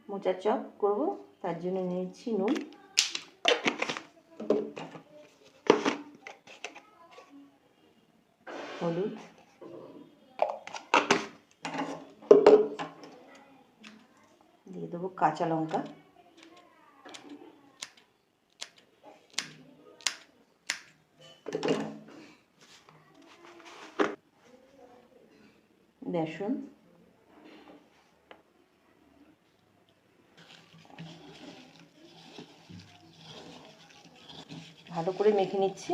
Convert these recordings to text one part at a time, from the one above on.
মোচার চপ করব, তার জন্য নিয়েছি নুন, হলুদ, দিয়ে দেবো কাঁচা লঙ্কা, বেসন, ভালো করে মেখে নিচ্ছি।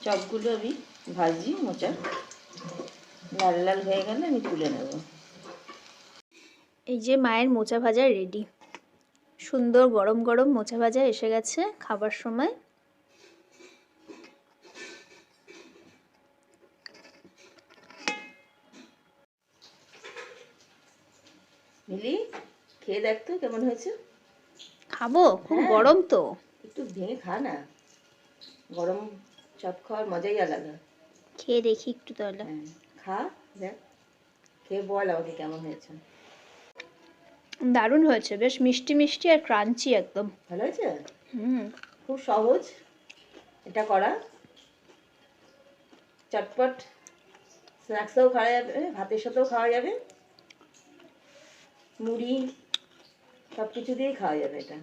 চপগুলো আমি ভাজি, মোচা লাল লাল হয়ে গেলে আমি তুলে নেব। এই যে মায়ের মোচা ভাজা রেডি। সুন্দর গরম গরম মোচা ভাজা এসে গেছে খাবার সময়। মিলি, খেয়ে দেখ তো কেমন হয়েছে। খাবো, খুব গরম তো। একটু ভেঙে খা না, গরম চপ খাওয়ার মজাই আলাদা। খেয়ে দেখি একটু তাহলে। হ্যাঁ, খা, দেখ, খেয়ে বল আমাকে কেমন হয়েছে। দারুণ হয়েছে, বেশ মিষ্টি মিষ্টি আর ক্রাঞ্চি একদম। ভালো হয়েছে। হুম। খুব সহজ এটা করা, চটপট স্ন্যাক্সেও খাওয়া যাবে, ভাতের সাথেও খাওয়া যাবে, মুড়ি সব কিছু দিয়েই খাওয়া যাবে এটা।